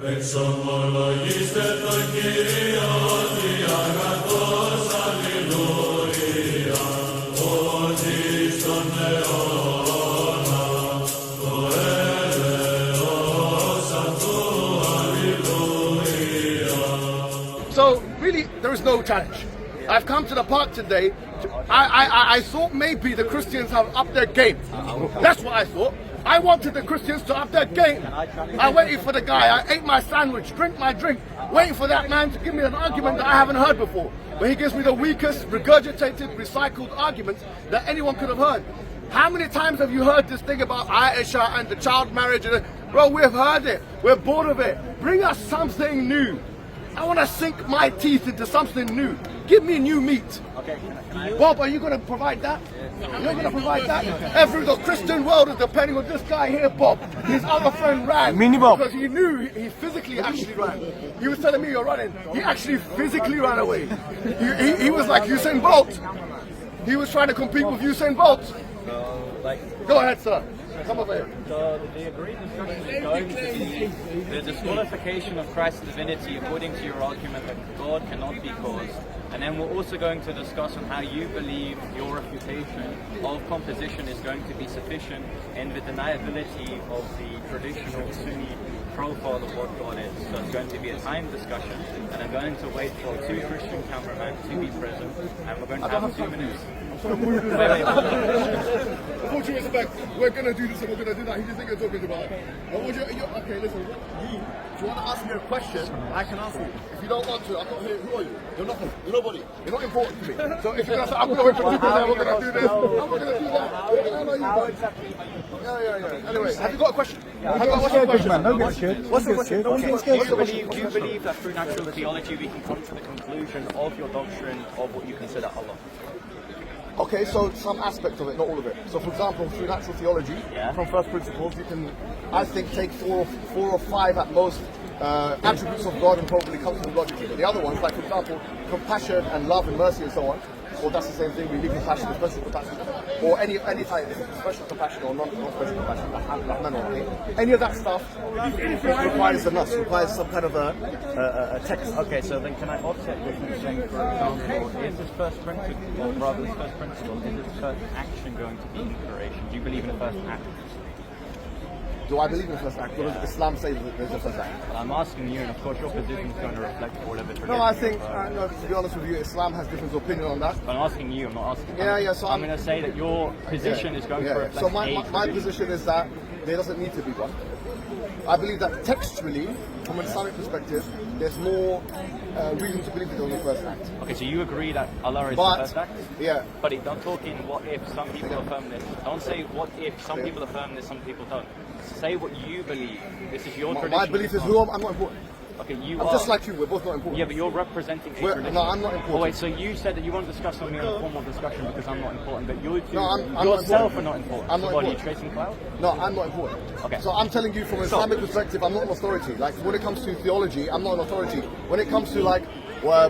So really, there is no challenge. I've come to the park today. I thought maybe the Christians have upped their game. That's what I thought. I wanted the Christians to up their game. I waited for the guy. I ate my sandwich, drank my drink, waiting for that man to give me an argument that I haven't heard before. But he gives me the weakest, regurgitated, recycled arguments that anyone could have heard. How many times have you heard this thing about Aisha and the child marriage? Bro, we've heard it. We're bored of it. Bring us something new. I want to sink my teeth into something new. Give me new meat. Okay. Bob, are you going to provide that? You're going to provide that? The Christian world is depending on this guy here, Bob. His other friend ran. Mini Bob. Because he knew he physically actually ran. He was telling me you're running. He actually physically ran away. He was like Usain Bolt. He was trying to compete with Usain Bolt. Go ahead, sir. Come over here. So the agreed discussion is going to be the disqualification of Christ's divinity according to your argument that God cannot be caused. And then we're also going to discuss on how you believe your refutation of composition is going to be sufficient in the deniability of the traditional Sunni profile of what God is. So it's going to be a timed discussion, and I'm going to wait for 2 Christian cameramen to be present, and we're going to have 2 minutes. With due respect, we're going to do this and we're going to do that. He just think you're talking about it. Okay, listen. Do you want to ask me a question? I can answer you. If you don't want to, I'm not here. Who are you? You're nothing. You're nobody. You're not important to me. So if you're going to say, I'm going to wait for people, we're going to do this. I'm not going to do that. I know you, yeah. Anyway, have you got a question? What's the question? What's the question? Do you believe that through natural theology we can come to the conclusion of your doctrine of what you consider Allah? Okay, so some aspect of it, not all of it. So for example, through natural theology, from first principles, you can, I think, take four or five at most attributes of God and probably come to them logically. But the other ones, like for example, compassion and love and mercy and so on, well, that's the same thing. We need compassion, special compassion, or any type, special compassion or non-special compassion. Any of that stuff requires a nas, requires some kind of a text. Okay, so then can I offset what you're saying? For example, is this first principle, or rather this first principle, is this first action going to be inspiration? Do you believe in the first act? Do I believe in the first act? What does Islam say that there's a first act? Well, I'm asking you, and of course your position is going to reflect all of it. No, I think, to be honest with you, Islam has different opinion on that. But I'm asking you, I'm not asking you. Yeah, so I'm going to say that your position is going to reflect So my position is that there doesn't need to be one. I believe that textually, from an Islamic perspective, there's more reason to believe it on the first act. Okay, so you agree that Allah is the first act? Yeah. But don't talk in what if some people affirm this. Don't say what if some people affirm this, some people don't. Say what you believe. This is your tradition. My belief is who I'm not important. Okay, I'm just like you, we're both not important. Yeah, but you're representing a tradition. No, I'm not important. Oh wait, so you said that you won't discuss with me on a formal discussion because I'm not important, but you two, I'm yourself are not important. I'm not important. important. Are you tracing cloud? No, I'm not important. Okay. So I'm telling you from an Islamic perspective, I'm not an authority. Like when it comes to theology, I'm not an authority. When it comes to like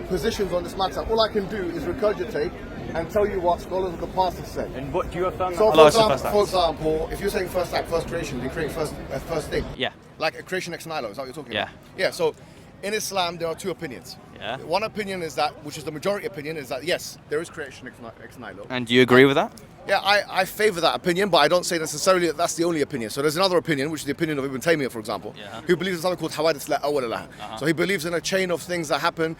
positions on this matter, all I can do is regurgitate and tell you what scholars of the past have said. And what do you affirm? So for example, if you're saying first act, first creation, you create first thing. Yeah. Like a creation ex nihilo, is that what you're talking about? Yeah. Yeah, so in Islam there are 2 opinions. Yeah. One opinion is that, which is the majority opinion, is that yes, there is creation ex nihilo. And do you agree with that? Yeah, I favour that opinion, but I don't say necessarily that that's the only opinion. So there's another opinion, which is the opinion of Ibn Taymiyyah, for example, who believes in something called hawadith la awwala laha. So he believes in a chain of things that happen.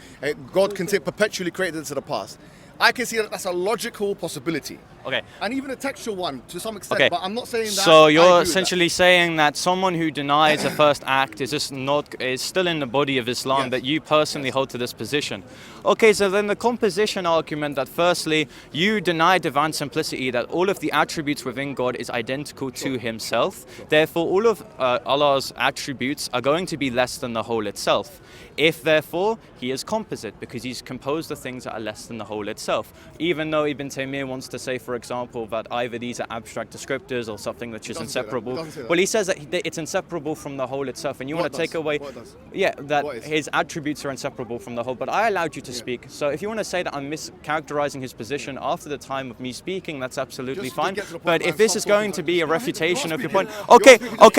God can perpetually create into the past. I can see that that's a logical possibility. Okay. And even a textual one to some extent, Okay. but I'm not saying that. So you're essentially saying that someone who denies a first act is just is still in the body of Islam, Yes. that you personally hold to this position. Okay, so then the composition argument that firstly, you deny divine simplicity, that all of the attributes within God is identical to himself. Therefore, all of Allah's attributes are going to be less than the whole itself. If therefore, he is composite, because he's composed of things that are less than the whole itself. Even though Ibn Taymiyyah wants to say, for for example, that either these are abstract descriptors or something which is doesn't say that. inseparable. It doesn't say that. Well, he says that it's inseparable from the whole itself, and you want to take away, yeah, that his attributes are inseparable from the whole. But I allowed you to speak, so if you want to say that I'm mischaracterizing his position after the time of me speaking, that's absolutely fine. But if this is going to be a refutation of your point, okay, I'll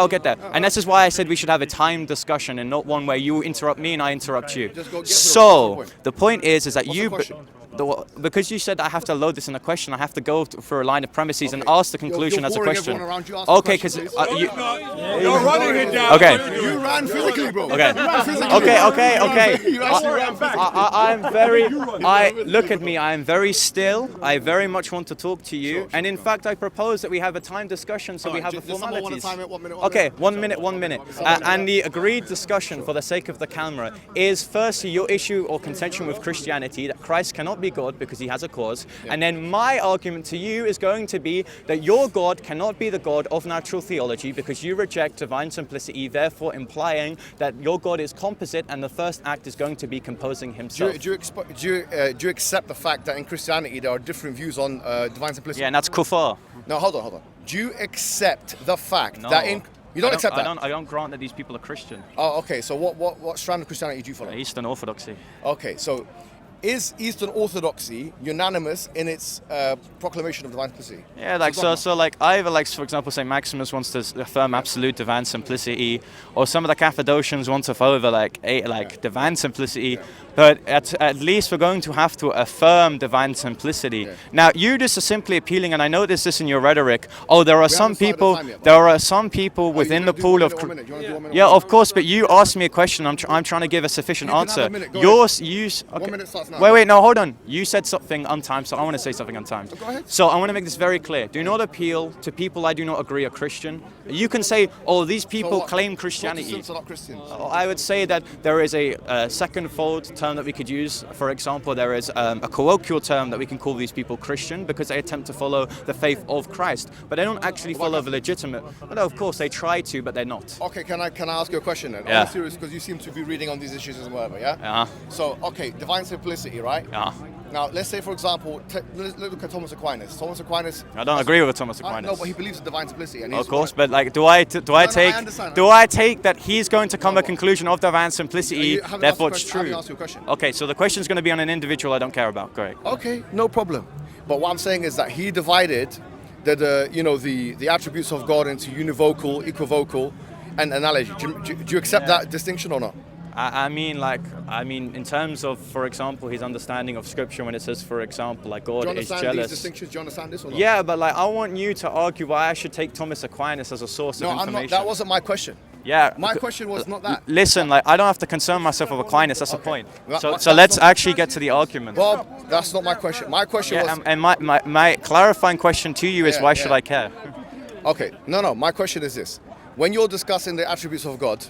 get that. And this is why I said we should have a timed discussion and not one where you interrupt me and I interrupt you. So the point is that because you said I have to load this in a question, I have to go for a line of premises and ask the conclusion as a question. Okay, because you're running it down. Okay. You ran physically, bro. Okay. Look at me. I am very still. I very much want to talk to you, and in fact, I propose that we have a time discussion so we have the formalities. Okay, 1 minute. And the agreed discussion, for the sake of the camera, is firstly your issue or contention with Christianity that Christ cannot be God because he has a cause, and then my argument to you is going to be that your God cannot be the God of natural theology because you reject divine simplicity, therefore implying that your God is composite and the first act is going to be composing himself. Do you accept the fact that in Christianity there are different views on divine simplicity? Yeah, and that's kufar. No, hold on. Do you accept the fact that in... You don't accept that? I don't grant that these people are Christian. Oh, okay. So what strand of Christianity do you follow? Eastern Orthodoxy. Okay, so is Eastern Orthodoxy unanimous in its proclamation of divine simplicity? Yeah, like so like either like for example St. Maximus wants to affirm absolute divine simplicity, or some of the Cappadocians want to further like divine simplicity. But at least we're going to have to affirm divine simplicity. Yeah. Now, you just are simply appealing, and I noticed this in your rhetoric. Oh, there are some people within the pool of. Yeah, of course. But you asked me a question. I'm trying to give a sufficient answer. Yours, okay. 1 minute starts now. Wait, no, hold on. You said something untimed, so I want to say something untimed. Go ahead. So I want to make this very clear. Do not appeal to people I do not agree are Christian. You can say, oh, these people claim Christianity. What are not Christians? I would say that there is a second-fold term that we could use. For example, there is a colloquial term that we can call these people Christian because they attempt to follow the faith of Christ, but they don't actually follow the legitimate. Well, of course, they try to, but they're not. Okay, can I ask you a question then? Yeah. I'm serious because you seem to be reading on these issues and whatever, yeah? Yeah. So, okay, divine simplicity, right? Yeah. Now, let's say, for example, let's look at Thomas Aquinas. Thomas Aquinas. I don't agree with Thomas Aquinas. No, but he believes in divine simplicity. And of course, but like, do I take that he's going to come to a conclusion of divine simplicity? Therefore, it's true. Ask you a question. Okay, so the question is going to be on an individual I don't care about. Great. Okay, no problem. But what I'm saying is that he divided the attributes of God into univocal, equivocal, and analogy. Do you accept that distinction or not? I mean, in terms of, for example, his understanding of Scripture when it says, for example, like God is jealous. Do you understand these distinctions? Do you understand this or not? Yeah, but like I want you to argue why I should take Thomas Aquinas as a source of information. No, that wasn't my question. Yeah. My question was not that. Listen, like I don't have to concern myself with Aquinas. That's the point. So let's actually get to the argument. Well, that's not my question. My question was. And my clarifying question to you is why should I care? Okay. No. My question is this: when you're discussing the attributes of God,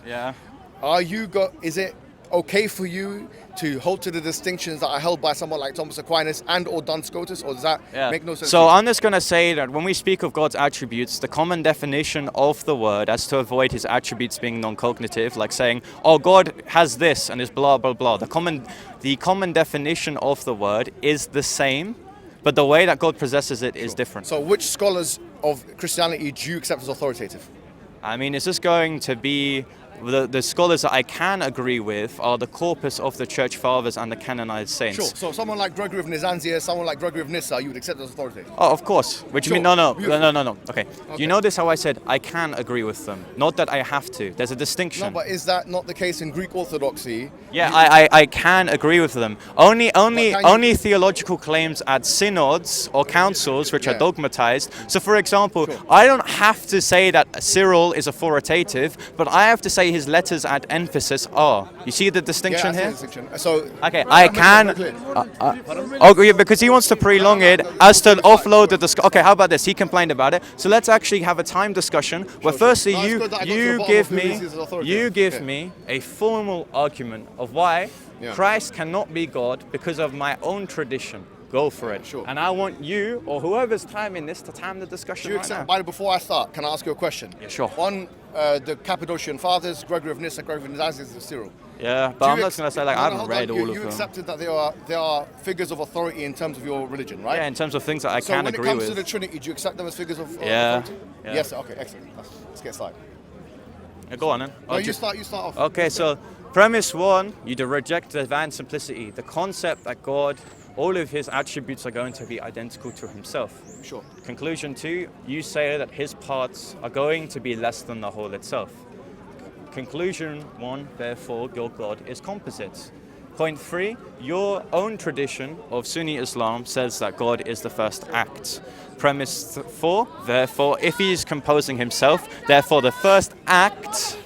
is it okay for you to hold to the distinctions that are held by someone like Thomas Aquinas and or Duns Scotus, or does that make no sense? So I'm just going to say that when we speak of God's attributes, the common definition of the word, as to avoid his attributes being non-cognitive, like saying, oh, God has this and is blah, blah, blah. The common definition of the word is the same, but the way that God possesses it is different. So which scholars of Christianity do you accept as authoritative? I mean, is this going to be... The scholars that I can agree with are the corpus of the Church Fathers and the canonized saints. Sure. So someone like Gregory of Nazianzus, someone like Gregory of Nyssa, you would accept as authoritative? Oh, of course. Which you mean no. Okay. You notice how I said I can agree with them, not that I have to. There's a distinction. No, but is that not the case in Greek Orthodoxy? Yeah, I can agree with them. Only theological claims at synods or councils which are dogmatized. So, for example, I don't have to say that Cyril is authoritative, but I have to say his letters at emphasis are. You see the distinction here? So okay, I can. Because he wants to prolong it as to offload the discussion. Okay, how about this? He complained about it. So let's actually have a time discussion where firstly you give me a formal argument of why Christ cannot be God because of my own tradition. Go for it. Sure. And I want you or whoever's timing this to time the discussion right now. Before I start, can I ask you a question? Yeah, sure. the Cappadocian Fathers, Gregory of Nyssa, Gregory of Nazianzus, and Cyril. Yeah, but I'm not going to say like I haven't read all of them. You accepted that they are figures of authority in terms of your religion, right? Yeah, in terms of things that I can agree with. So when it comes to the Trinity, do you accept them as figures of authority? Yeah. Yes. Okay. Excellent. Let's get started. Yeah, go on then. No, you start off. Okay, so premise 1, you reject divine simplicity, the concept that God, all of his attributes are going to be identical to himself. Sure. Conclusion 2, you say that his parts are going to be less than the whole itself. Conclusion 1, therefore, your God is composite. Point 3, your own tradition of Sunni Islam says that God is the first act. Premise 4, therefore, if he is composing himself, therefore the first act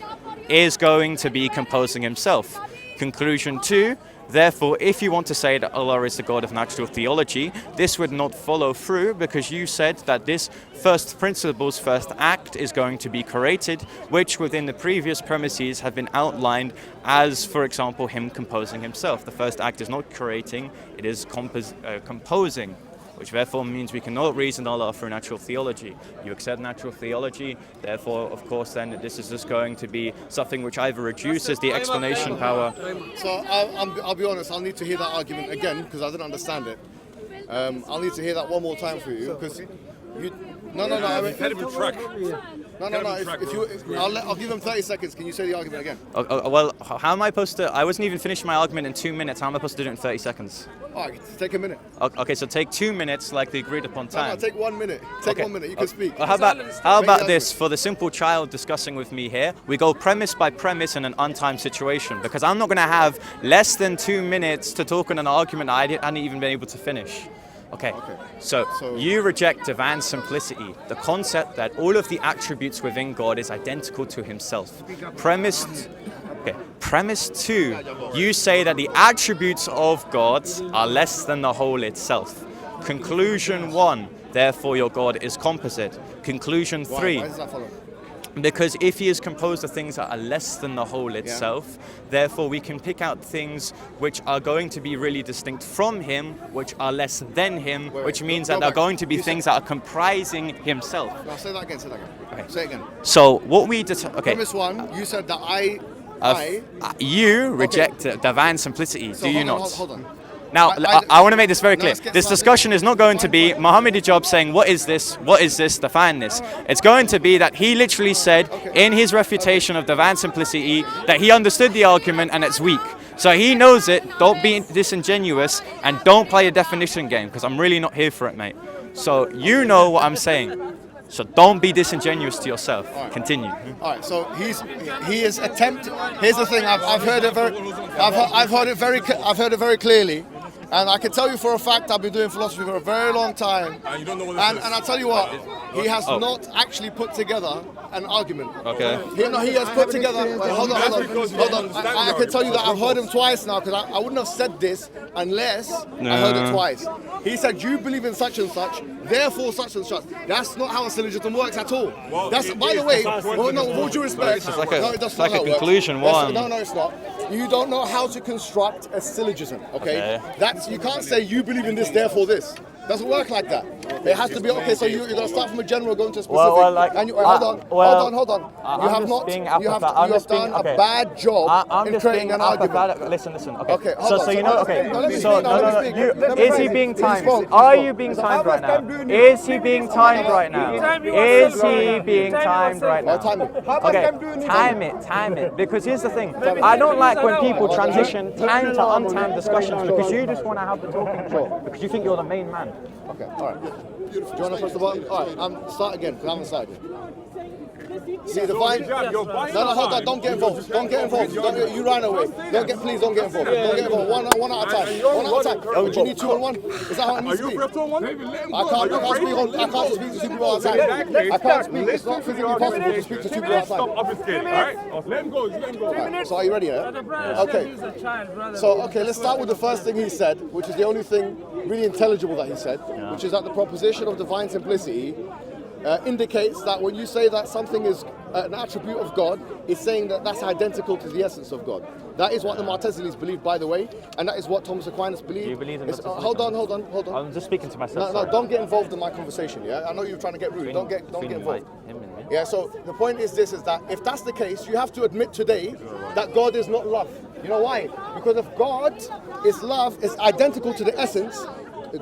is going to be composing himself. Conclusion 2, therefore, if you want to say that Allah is the God of natural theology, this would not follow through because you said that this first principle's first act is going to be created, which within the previous premises have been outlined as, for example, him composing himself. The first act is not creating, it is composing, which therefore means we cannot reason Allah through natural theology. You accept natural theology, therefore, of course, then this is just going to be something which either reduces the explanation power. So I'll be honest, I'll need to hear that argument again because I didn't understand it. I'll need to hear that one more time for you because you. No. I mean, I'll give him 30 seconds. Can you say the argument again? Well, how am I supposed to? I wasn't even finished my argument in 2 minutes. How am I supposed to do it in 30 seconds? All right, take a minute. Okay, so take 2 minutes, like the agreed upon time. No, take 1 minute. Take 1 minute. You can speak. How about this? For the simple child discussing with me here, we go premise by premise in an untimed situation because I'm not going to have less than 2 minutes to talk on an argument I hadn't even been able to finish. Okay. So you reject divine simplicity, the concept that all of the attributes within God is identical to himself. Premise 2, you say that the attributes of God are less than the whole itself. Conclusion 1, therefore your God is composite. Conclusion 3, Why does that follow? because if he is composed of things that are less than the whole itself, therefore we can pick out things which are going to be really distinct from him, which are less than him, which means that they're going to be things that are comprising himself. No, say that again. Okay. Say it again. So what we Premise 1, you said that you reject divine simplicity, do you not? Hold on. Now, I want to make this very clear. This discussion is not going to be Mohammed Hijab saying, what is this, define this. It's going to be that he literally said in his refutation of divine simplicity that he understood the argument and it's weak. So he knows it, don't be disingenuous and don't play a definition game because I'm really not here for it, mate. So you know what I'm saying. So don't be disingenuous to yourself. Right. Continue. All right. So he is attempting. Here's the thing. I've heard it very clearly, and I can tell you for a fact I've been doing philosophy for a very long time. And you don't know what and I tell you what, he has not actually put together an argument. Okay. He has put together. Wait, hold on. I can tell you that I've heard him twice now because I wouldn't have said this unless I heard it twice. He said, "You believe in such and such, therefore such and such." That's not how a syllogism works at all. Well, that's by the way. Well, no, with all due respect, it's like that's a conclusion one. No, it's not. You don't know how to construct a syllogism. Okay. That's you can't say you believe in this, therefore this. Doesn't work like that. It has to be okay. So you're gonna start from a general, going to a specific. Hold on. You have done a bad job in creating an argument. Listen. Okay. So you know. Okay. So no. Is he being timed? Are you being timed right now? Is he being timed right now? Is he being timed right now? Okay. Time it. Because here's the thing. I don't like when people transition time to untimed discussions because you just want to have the talking show because you think you're the main man. Okay, all right. Do you want to press the button? All right, start again, because I haven't started yet. See, the vine... No, hold on, don't get involved. You ran away. Please don't get involved. Don't get involved. One at a time. Do you need 2 on 1? Is that how it needs to be? I can't speak to 2 people at a time. I can't speak. It's not physically possible to speak to 2 people at a time. Let him go. Right, so are you ready, yeah? Okay. So, let's start with the first thing he said, which is the only thing really intelligible that he said, which is that the proposition of divine simplicity indicates that when you say that something is an attribute of God, it's saying that that's identical to the essence of God. That is what the Mu'tazilis believe, by the way, and that is what Thomas Aquinas believed. Do you believe in hold on. I'm just speaking to myself. No, don't get involved in my conversation, yeah? I know you're trying to get rude. Don't get involved. Him and me. Yeah, so the point is this, is that if that's the case, you have to admit today that God is not love. You know why? Because if God is love, is identical to the essence,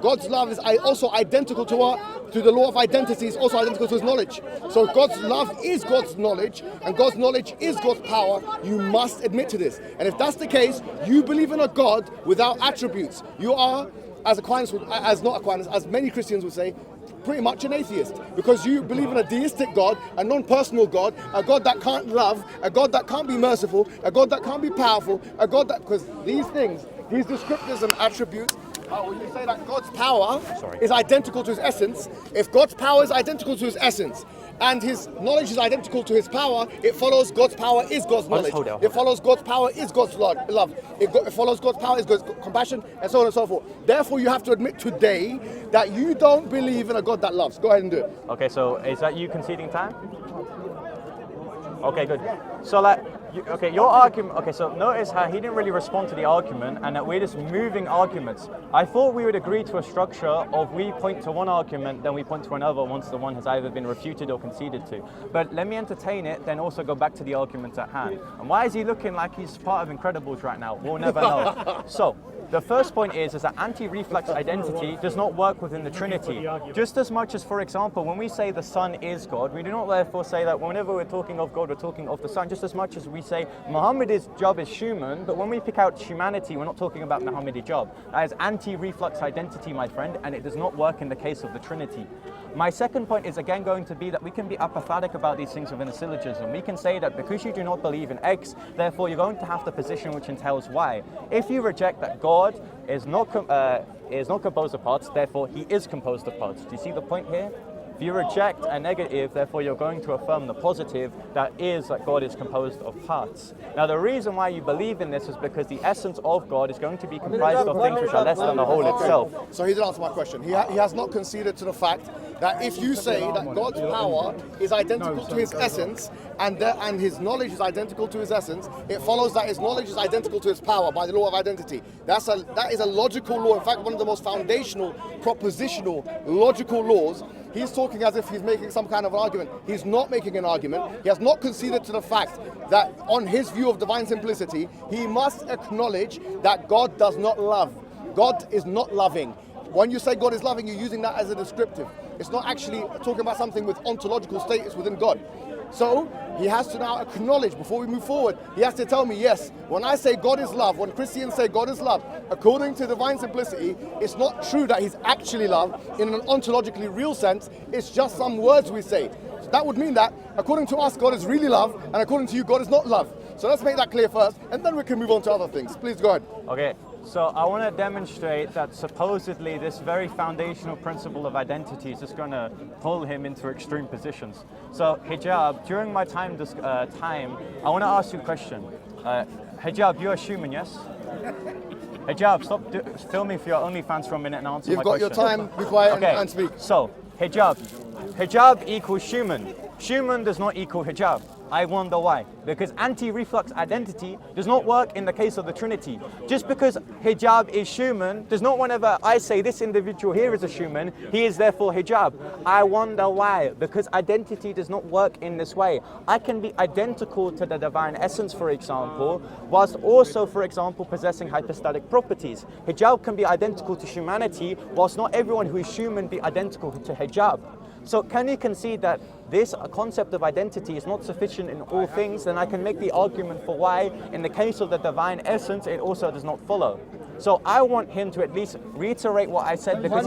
God's love is also identical to what? To the law of identity, is also identical to his knowledge. So if God's love is God's knowledge, and God's knowledge is God's power, you must admit to this. And if that's the case, you believe in a God without attributes. You are, as many Christians would say, pretty much an atheist, because you believe in a deistic God, a non-personal God, a God that can't love, a God that can't be merciful, a God that can't be powerful, a God that, because these things, these descriptors and attributes, when you say that God's power is identical to his essence, if God's power is identical to his essence, and his knowledge is identical to his power, it follows God's power is God's knowledge. It follows God's power is God's love. It follows God's power is God's compassion, and so on and so forth. Therefore, you have to admit today that you don't believe in a God that loves. Go ahead and do it. Okay, so is that you conceding time? Okay, good. So your argument, okay, so notice how he didn't really respond to the argument and that we're just moving arguments. I thought we would agree to a structure of we point to one argument, then we point to another once the one has either been refuted or conceded to. But let me entertain it, then also go back to the argument at hand. And why is he looking like he's part of Incredibles right now? We'll never know. So, the first point is that anti-reflex identity does not work within the Trinity. Just as much as, for example, when we say the Son is God, we do not therefore say that whenever we're talking of God, we're talking of the Son, just as much as we say Muhammad's job is human, but when we pick out humanity, we're not talking about Muhammad's job. That is anti-reflex identity, my friend, and it does not work in the case of the Trinity. My second point is again going to be that we can be apathetic about these things within a syllogism. We can say that because you do not believe in X, therefore you're going to have the position which entails Y. If you reject that God is not composed of parts, therefore he is composed of parts. Do you see the point here? If you reject a negative, therefore you're going to affirm the positive, that is that God is composed of parts. Now the reason why you believe in this is because the essence of God is going to be comprised of things which are less than the whole itself. So he didn't answer my question. He has not conceded to the fact that if you say that God's power is identical to his essence and his knowledge is identical to his essence, it follows that his knowledge is identical to his power by the law of identity. That is a logical law. In fact, one of the most foundational, propositional, logical laws. He's talking as if he's making some kind of an argument. He's not making an argument. He has not conceded to the fact that on his view of divine simplicity, he must acknowledge that God does not love. God is not loving. When you say God is loving, you're using that as a descriptive. It's not actually talking about something with ontological status within God. So he has to now acknowledge, before we move forward, he has to tell me, yes, when I say God is love, when Christians say God is love, according to divine simplicity, it's not true that he's actually love in an ontologically real sense. It's just some words we say. So that would mean that according to us, God is really love, and according to you, God is not love. So let's make that clear first, and then we can move on to other things. Please go ahead. Okay. So I want to demonstrate that supposedly this very foundational principle of identity is just going to pull him into extreme positions. So Hijab, during my time, I want to ask you a question. Hijab, you're a human, yes? Hijab, stop filming for your OnlyFans for a minute and answer my question. You've got your time, be quiet and speak. So, Hijab equals human. Human does not equal hijab. I wonder why. Because anti-reflex identity does not work in the case of the Trinity. Just because hijab is human does not, whenever I say this individual here is a human, he is therefore hijab. I wonder why. Because identity does not work in this way. I can be identical to the divine essence, for example, whilst also, for example, possessing hypostatic properties. Hijab can be identical to humanity, whilst not everyone who is human be identical to hijab. So can you concede that this concept of identity is not sufficient in all things? Then I can make the argument for why, in the case of the divine essence, it also does not follow. So I want him to at least reiterate what I said, because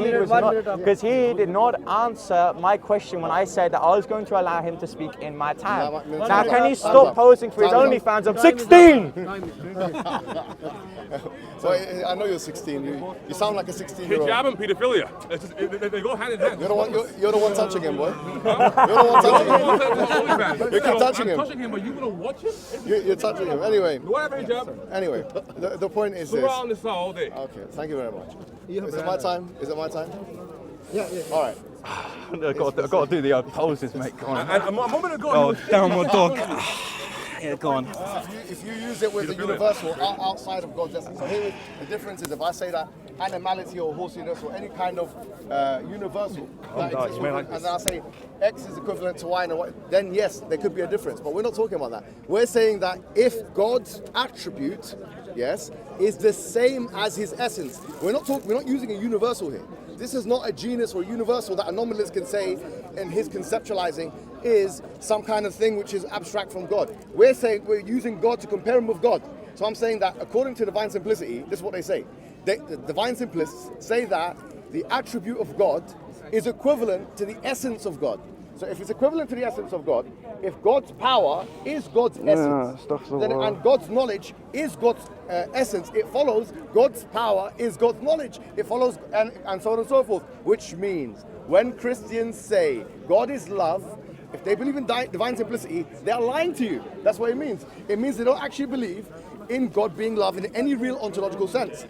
he did not answer my question when I said that I was going to allow him to speak in my time. Now can he stop posing for his OnlyFans? I'm 16! So I know you're 16. You sound like a 16-year-old. Hijab and pedophilia. They go hand in hand. You're the one touching him, boy. You're the one touching him. You keep touching him. I'm touching him, but you gonna watch him? You're touching him. Anyway. Whatever, hijab. Anyway, the point is this. Around this all day. Okay, thank you very much. Is it my time? Is it my time? Yeah. All right. I've got to do the poses, mate. Go on. A moment ago. Oh, downward dog. Yeah, go on. If you use it with the universal outside of God's essence. So here the difference is, if I say that animality or horsiness or any kind of universal that exists within, and then I say X is equivalent to Y and Y, then yes, there could be a difference. But we're not talking about that. We're saying that if God's attribute, yes, is the same as his essence, we're not using a universal here. This is not a genus or a universal that a nominalist can say in his conceptualizing is some kind of thing which is abstract from God. We're saying we're using God to compare him with God. So I'm saying that according to divine simplicity, this is what they say. The divine simplicists say that the attribute of God is equivalent to the essence of God. So if it's equivalent to the essence of God, if God's power is God's essence, then, and God's knowledge is God's essence, it follows God's power is God's knowledge. It follows, and so on and so forth. Which means when Christians say God is love, if they believe in divine simplicity, they are lying to you. That's what it means. It means they don't actually believe in God being love in any real ontological sense.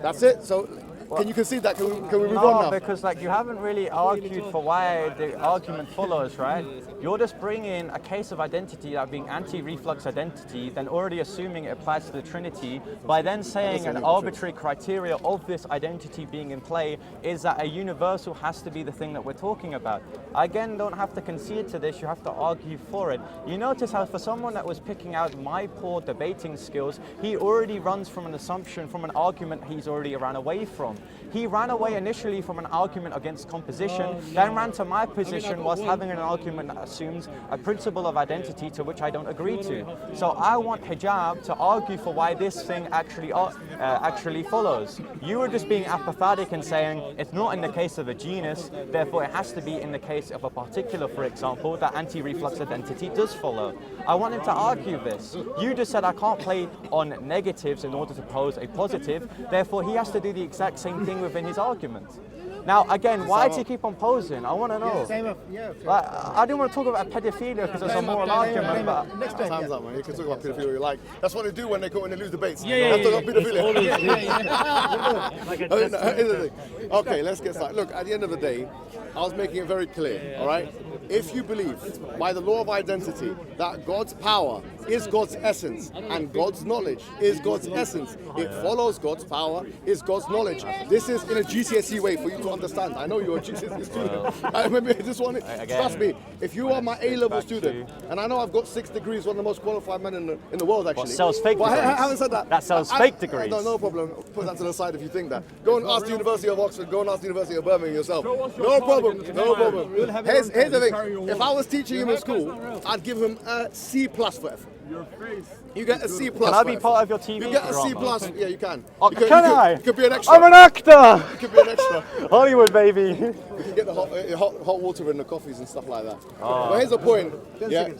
That's it. So can you concede that? Can we move on now? Because like you haven't really argued for why the argument follows, right? You're just bringing a case of identity that being anti-reflux identity, then already assuming it applies to the Trinity, by then saying an arbitrary criteria of this identity being in play is that a universal has to be the thing that we're talking about. Again, don't have to concede to this, you have to argue for it. You notice how for someone that was picking out my poor debating skills, he already runs from an assumption, from an argument he's already ran away from. He ran away initially from an argument against composition, then ran to my position whilst having an argument that assumes a principle of identity to which I don't agree to. So I want Hijab to argue for why this thing actually follows. You were just being apathetic and saying it's not in the case of a genus, therefore it has to be in the case of a particular, for example, that anti-reflux identity does follow. I want him to argue this. You just said I can't play on negatives in order to pose a positive, therefore he has to do the exact same thing within his argument. Now, again, why does he keep on posing? I want to know. Like, I didn't want to talk about pedophilia because it's a moral argument, but... Next time. Time's up, man. You can talk about pedophilia you like. That's what they do when they lose debates. They talk about pedophilia. Okay, let's get started. Look, at the end of the day, I was making it very clear, all right? If you believe by the law of identity that God's power is God's essence and God's knowledge is God's essence, it follows God's power is God's knowledge. This is in a GCSE way for you to understand. I know you're a GCSE student. I remember this one. Trust me, if you are my A-level student, and I know I've got 6 degrees, one of the most qualified men in the world, actually. What sells fake degrees? I haven't said that. That sells fake degrees. No problem. Put that to the side if you think that. Go and ask the University of Oxford. Go and ask the University of Birmingham yourself. No problem. No problem. Here's the thing. If I was teaching him in school, I'd give him a C+ for effort. Your face. You get a C+. Can I be part of your TV You get a C+. drama? Yeah, you can. Oh, You I? You could be an extra. I'm an actor! You could be an extra. Hollywood, baby. You can get the hot water in the coffees and stuff like that. But here's the point. Yeah,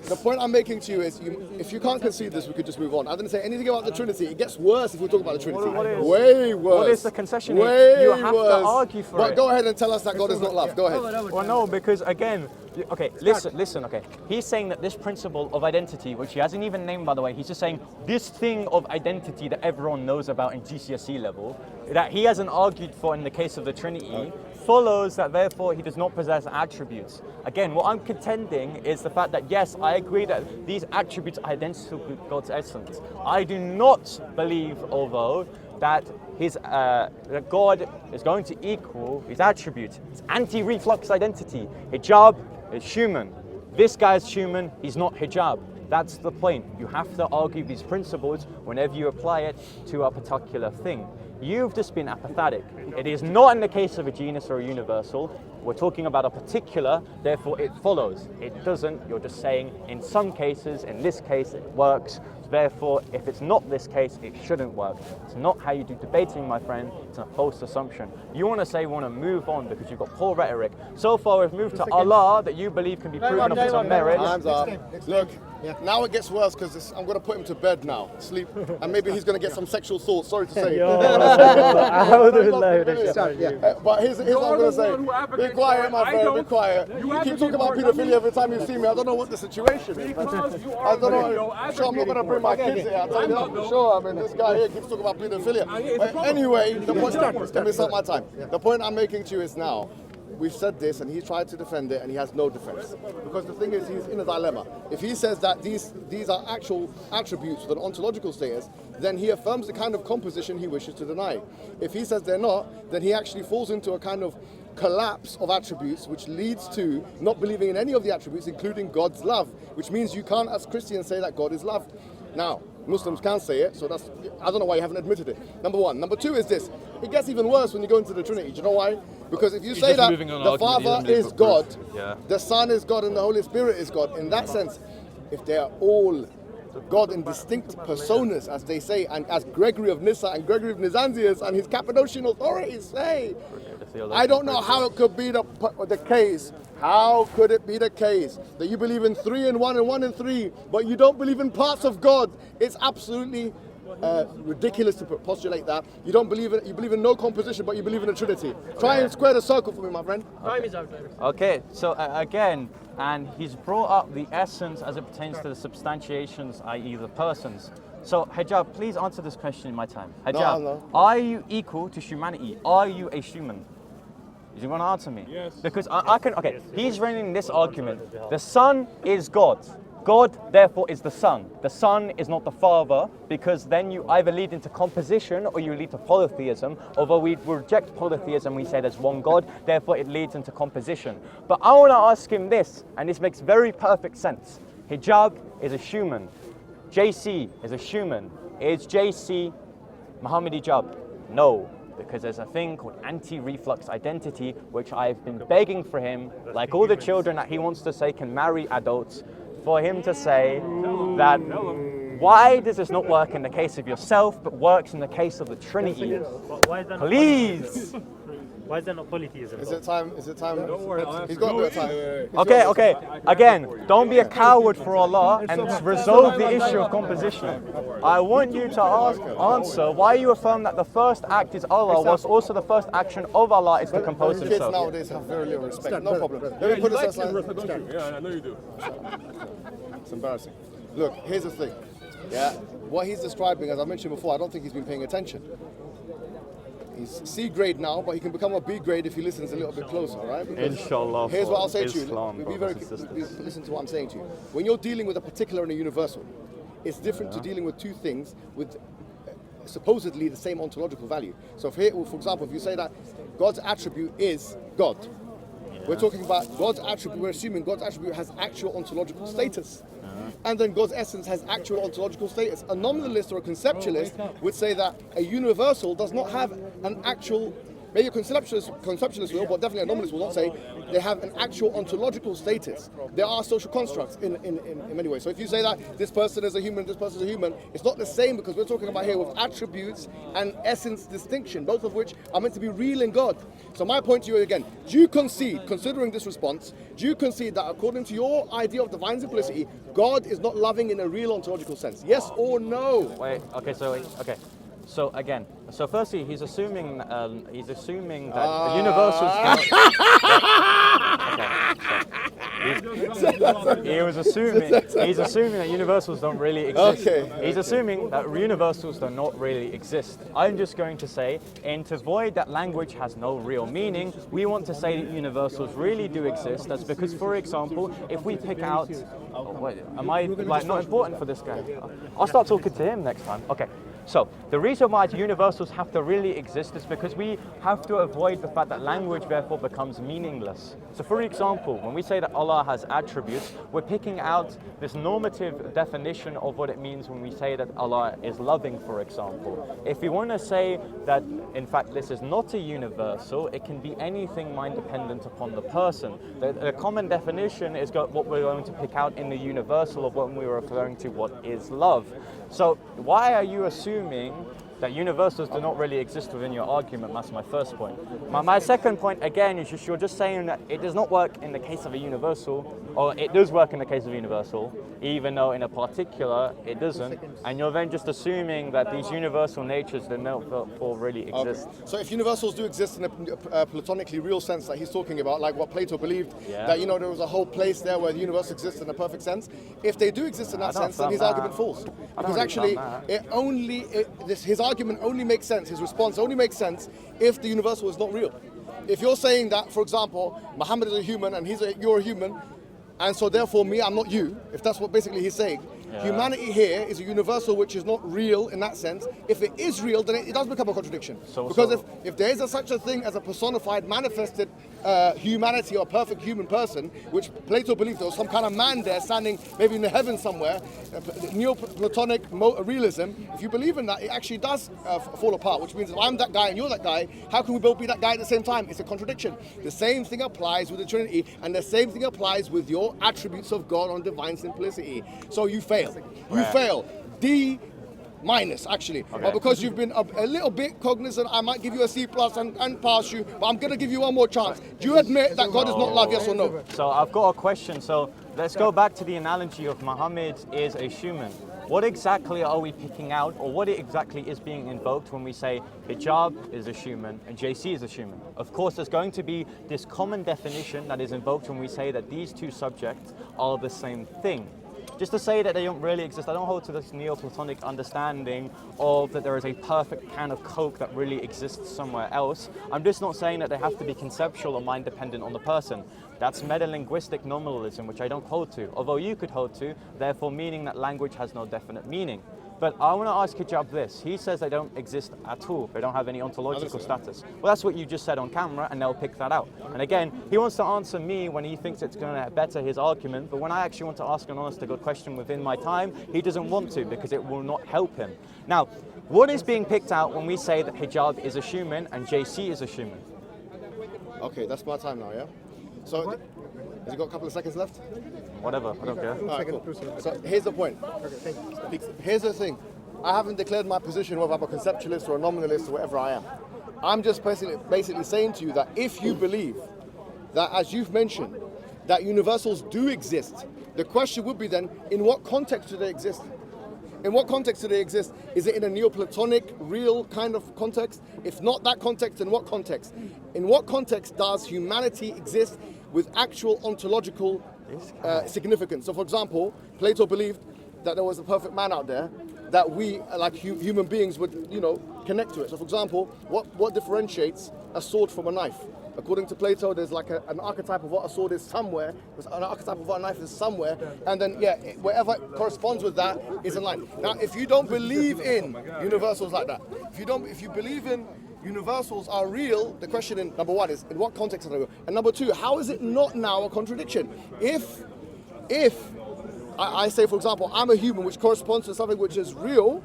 the point I'm making to you is, if you can't concede this, we could just move on. I didn't say anything about the Trinity. It gets worse if we talk about the Trinity. Way worse. What is the concession here? Way You have worse. to argue for it. But go ahead and tell us that God is not love. Go ahead. Well, no, because again, okay, listen, okay. He's saying that this principle of identity, which he hasn't even named, by the way, he's just saying this thing of identity that everyone knows about in GCSE level, that he hasn't argued for in the case of the Trinity, follows that therefore he does not possess attributes. Again, what I'm contending is the fact that yes, I agree that these attributes are identical with God's essence. I do not believe, although, that that God is going to equal his attributes. It's anti-reflux identity. Hijab is human. This guy's human, he's not hijab. That's the point. You have to argue these principles whenever you apply it to a particular thing. You've just been apathetic. It is not in the case of a genus or a universal. We're talking about a particular, therefore it follows. It doesn't. You're just saying in some cases, in this case, it works. Therefore, if it's not this case, it shouldn't work. It's not how you do debating, my friend. It's a false assumption. You want to say we want to move on because you've got poor rhetoric. So far, we've moved to Allah that you believe can be proven of its own merit. Time's up. Look, now it gets worse because I'm going to put him to bed now, sleep, and maybe he's going to get some sexual thoughts. Sorry to say. But here's what I'm going to say. Be quiet, my friend. Be quiet. You keep talking about pedophilia every time you see me. I don't know what the situation is. I don't know. Sure, I'm not going to bring my kids here. I'll tell you that for sure. I mean, this guy here keeps talking about pedophilia. But anyway, the point. Let me start my time. The point I'm making to you is now, we've said this, and he's tried to defend it, and he has no defense. Because the thing is, he's in a dilemma. If he says that these are actual attributes with an ontological status, then he affirms the kind of composition he wishes to deny. If he says they're not, then he actually falls into a kind of collapse of attributes, which leads to not believing in any of the attributes, including God's love, which means you can't, as Christians, say that God is love. Now, Muslims can say it, so that's, I don't know why you haven't admitted it. Number one. Number two is this. It gets even worse when you go into the Trinity. Do you know why? Because if you say that the Father is God, the Son is God, and the Holy Spirit is God, in that sense, if they are all God in distinct personas, as they say, and as Gregory of Nyssa and Gregory of Nazianzus and his Cappadocian authorities say, I don't know how it could be the case. How could it be the case that you believe in 3 in 1 and 1 in 3, but you don't believe in parts of God? It's absolutely ridiculous to postulate that. You don't believe in, you believe in no composition, but you believe in a Trinity. Try and square the circle for me, my friend. Time is out. Okay, so again, and he's brought up the essence as it pertains to the substantiations, i.e. the persons. So, Hijab, please answer this question in my time. Hijab, No. are you equal to humanity? Are you a human? Do you want to answer me? Yes. Because I can, okay, he's running this argument. The Son is God. God, therefore, is the Son. The Son is not the Father, because then you either lead into composition or you lead to polytheism. Although we reject polytheism, we say there's one God, therefore it leads into composition. But I want to ask him this, and this makes very perfect sense. Hijab is a human. JC is a human. Is JC Mohammed Hijab? No. Because there's a thing called anti-reflux identity, which I've been begging for him, like all the children that he wants to say can marry adults, for him to say that why does this not work in the case of yourself, but works in the case of the Trinity? Please! Why is there not polytheism? Is it time? Is it time? Don't worry, He's got a bit of time. Okay. Again, don't be a coward for Allah and resolve the issue of composition. I want you to answer why you affirm that the first act is Allah, whilst also the first action of Allah is to compose Kids himself. nowadays have very little respect. No problem. Let me put this aside. Yeah, I know you do. It's embarrassing. Look, here's the thing. Yeah, what he's describing, as I mentioned before, I don't think he's been paying attention. He's C grade now, but he can become a B grade if he listens a little bit closer, right? Because Inshallah. here's what I'll say to you. Islam, Listen to what I'm saying to you. When you're dealing with a particular and a universal, it's different to dealing with two things with supposedly the same ontological value. So if here, for example, if you say that God's attribute is God, we're talking about God's attribute, we're assuming God's attribute has actual ontological status. And then God's essence has actual ontological status. A nominalist or a conceptualist would say that a universal does not have an actual, maybe a conceptualist will, but definitely a nominalist will not say they have an actual ontological status. There are social constructs in many ways. So if you say that this person is a human, this person is a human, it's not the same, because we're talking about here with attributes and essence distinction, both of which are meant to be real in God. So my point to you again, do you concede, considering this response, do you concede that according to your idea of divine simplicity, God is not loving in a real ontological sense? Yes or no? So again, so firstly, he's assuming that the universals. He's assuming that universals don't really exist. Okay. He's assuming that universals do not really exist. I'm just going to say, and to avoid that language has no real meaning, we want to say that universals really do exist. That's because, for example, if we pick out, am I like not important for this guy? I'll start talking to him next time. Okay. So, the reason why universals have to really exist is because we have to avoid the fact that language therefore becomes meaningless. So, for example, when we say that Allah has attributes, we're picking out this normative definition of what it means when we say that Allah is loving, for example. If we want to say that, in fact, this is not a universal, it can be anything mind-dependent upon the person. The common definition is what we're going to pick out in the universal of when we're referring to what is love. So, why are you assuming that universals do not really exist within your argument? That's my first point. My second point, again, is you're just saying that it does not work in the case of a universal, or it does work in the case of a universal, even though in a particular it doesn't, and you're then just assuming that these universal natures do not really exist. Okay. So if universals do exist in a platonically real sense that he's talking about, like what Plato believed, that there was a whole place there where the universe exists in a perfect sense, if they do exist in that sense, then his argument falls. Because actually, his argument only makes sense, his response only makes sense if the universal is not real. if you're saying that, for example, Muhammad is a human and you're a human, and so therefore me, I'm not you, if that's what basically he's saying, humanity here is a universal which is not real in that sense. If it is real, then it does become a contradiction. Because if there is such a thing as a personified, manifested humanity or perfect human person, which Plato believed there was some kind of man there standing maybe in the heavens somewhere, Neoplatonic realism, if you believe in that, it actually does fall apart, which means if I'm that guy and you're that guy, how can we both be that guy at the same time? It's a contradiction. The same thing applies with the Trinity, and the same thing applies with your attributes of God on divine simplicity. So you fail. You fail. D minus actually, but because you've been a little bit cognizant, I might give you a C plus and pass you, but I'm going to give you one more chance. Do you admit that God is not love, yes or no? So I've got a question. So let's go back to the analogy of Muhammad is a human. What exactly are we picking out, or what exactly is being invoked when we say Hijab is a human and JC is a human? Of course, there's going to be this common definition that is invoked when we say that these two subjects are the same thing. Just to say that they don't really exist, I don't hold to this Neoplatonic understanding of that there is a perfect can of Coke that really exists somewhere else. I'm just not saying that they have to be conceptual or mind dependent on the person. That's metalinguistic nominalism, which I don't hold to, although you could hold to, therefore meaning that language has no definite meaning. But I want to ask Hijab this. He says they don't exist at all. They don't have any ontological status. Well, that's what you just said on camera, and they'll pick that out. And again, he wants to answer me when he thinks it's going to better his argument, but when I actually want to ask an honest to God question within my time, he doesn't want to because it will not help him. Now, what is being picked out when we say that Hijab is a human and JC is a human? Okay, that's my time now, yeah? So, has he got a couple of seconds left? Whatever, I don't care. All right, cool. So here's the point. Here's the thing. I haven't declared my position whether I'm a conceptualist or a nominalist or whatever I am. I'm just basically saying to you that if you believe that, as you've mentioned, that universals do exist, the question would be then, in what context do they exist? In what context do they exist? Is it in a Neoplatonic, real kind of context? If not that context, in what context? In what context does humanity exist with actual ontological significance? So, for example, Plato believed that there was a perfect man out there, that we, like human beings, would, connect to it. So, for example, what differentiates a sword from a knife? According to Plato, there's like an archetype of what a sword is somewhere, there's an archetype of what a knife is somewhere, and then, whatever corresponds with that is in line. Now, if you don't believe in universals like that, if you believe in universals are real, the question in number one is, in what context are they real? And number two, how is it not now a contradiction? If I say, for example, I'm a human, which corresponds to something which is real,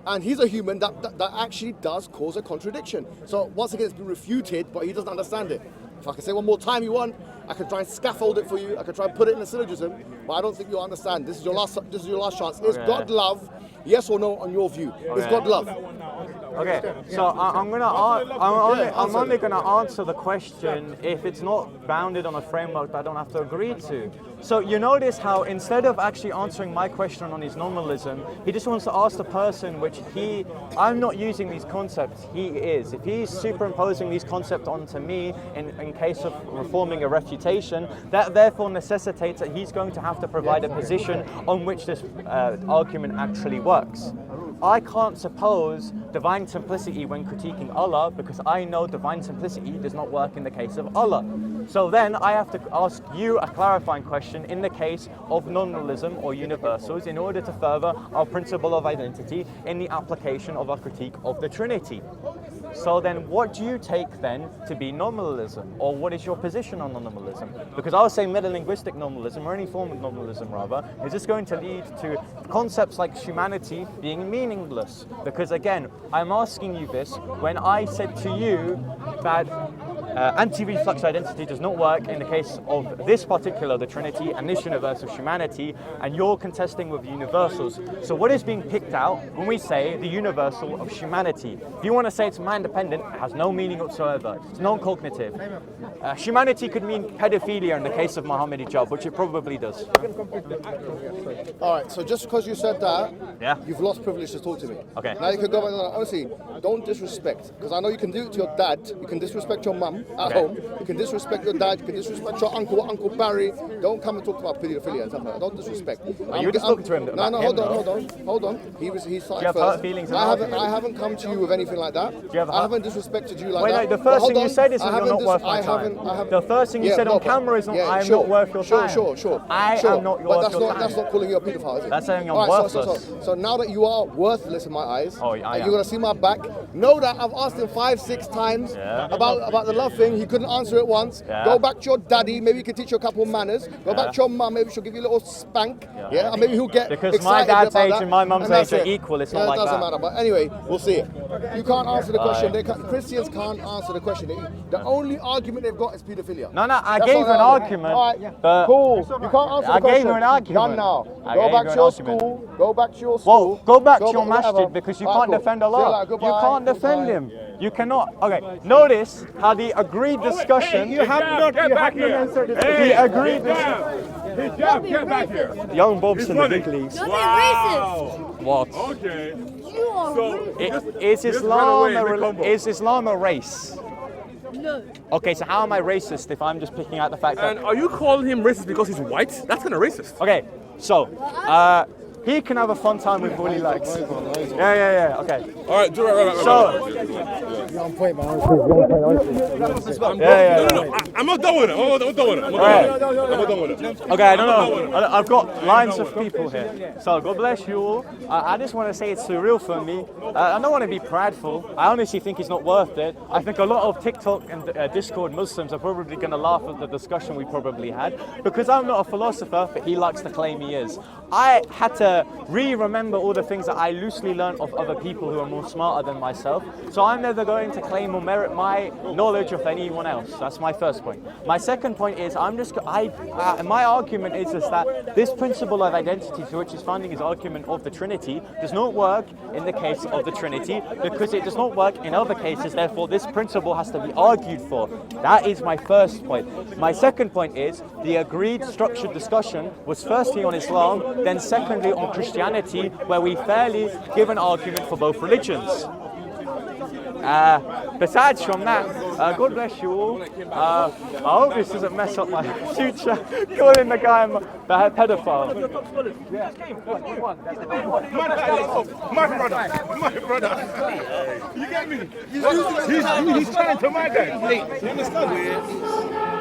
and he's a human, that actually does cause a contradiction. So once again, it's been refuted, but he doesn't understand it. If I can say one more time you want, I can try and scaffold it for you, I can try and put it in a syllogism, but I don't think you'll understand. This is your last chance. Is God love? Yes or no on your view? Is God love? Okay, so I'm only going to answer the question if it's not bounded on a framework that I don't have to agree to. So you notice how instead of actually answering my question on his nominalism, he just wants to ask the person which I'm not using these concepts, he is. If he's superimposing these concepts onto me in case of reforming a refutation, that therefore necessitates that he's going to have to provide a position on which this argument actually works. I can't suppose divine simplicity when critiquing Allah because I know divine simplicity does not work in the case of Allah. So then I have to ask you a clarifying question in the case of nominalism or universals in order to further our principle of identity in the application of our critique of the Trinity. So then what do you take then to be nominalism, or what is your position on nominalism? Because I would say metalinguistic nominalism, or any form of nominalism rather, is just going to lead to concepts like humanity being meaningless. Because again, I'm asking you this when I said to you that anti-reflux identity does not work in the case of this particular, the Trinity, and this universe of humanity, and you're contesting with universals. So what is being picked out when we say the universal of humanity? If you want to say it's man-dependent, it has no meaning whatsoever. It's non-cognitive. Humanity could mean pedophilia in the case of Mohammed Hijab, which it probably does. All right, so just because you said that, you've lost privilege to talk to me. Okay. Now you can go back and honestly, don't disrespect, because I know you can do it to your dad, you can disrespect your mum, at home. You can disrespect your dad. You can disrespect your Uncle Barry. Don't come and talk about pedophilia and stuff like that. Don't disrespect. You were just talking to him. No, hold on. He started have first. hurt feelings I about haven't come to you with anything like that. I haven't disrespected you like that. Wait, no, the first thing you said is I you're not haven't worth dis- my I time. haven't- The first thing you said on camera is I'm not worth your time. Sure. I am not worth your time. That's not calling you a paedophile, is it? That's saying I'm Alright, worthless. So now that you are worthless in my eyes, I and am. you're gonna see my back. Know that I've asked him 5-6 times about the love thing. He couldn't answer it once. Yeah. Go back to your daddy. Maybe he can teach you a couple manners. Go back to your mum. Maybe she'll give you a little spank. Yeah, and maybe he'll get Because excited my dad's about age that, and my mum's and that's age are it. equal. It's not like It doesn't that. matter. But anyway, we'll see it. You can't answer the question. Christians can't answer the question. The only argument they've got is paedophilia. No, I That's gave all an they argument. All right, but cool. You can't answer the I question. gave you an argument. Done now. I Go gave back you to an your argument. school. Go back to your school. Well, go back to your whatever. masjid because you All can't right, defend cool. See you Allah. later. You Goodbye. can't defend Goodbye. him. You cannot. Okay, notice how the agreed discussion. Get back here. The agreed Hijab, get back here. Young Bob's He's in the funny. big leagues. Don't be racist. What? Okay. You are So, Is just run away, Is Islam a race? no. Okay, so how am I racist if I'm just picking out the fact that? and are you calling him racist because he's white? That's kind of racist. Okay, so he can have a fun time with what he likes. Yeah. Okay. All right, do right. So. No, I'm not done with it. I'm not done with it. Okay, no. I've got lines of people here. So God bless you all. I just want to say it's surreal for me. I don't want to be prideful. I honestly think it's not worth it. I think a lot of TikTok and Discord Muslims are probably going to laugh at the discussion we probably had because I'm not a philosopher, but he likes to claim he is. I had to remember all the things that I loosely learned of other people who are more smarter than myself. So I'm never going to claim or merit my knowledge of anyone else. That's my first point. My second point is my argument is that this principle of identity to which is founding his argument of the Trinity does not work in the case of the Trinity because it does not work in other cases. Therefore, this principle has to be argued for. That is my first point. My second point is the agreed structured discussion was firstly on Islam, then secondly on Christianity, where we fairly give an argument for both religions. Besides from that, God bless you all. I hope this doesn't mess up my future, calling the guy a pedophile. My brother. You get me? He's trying to my guy. You understand?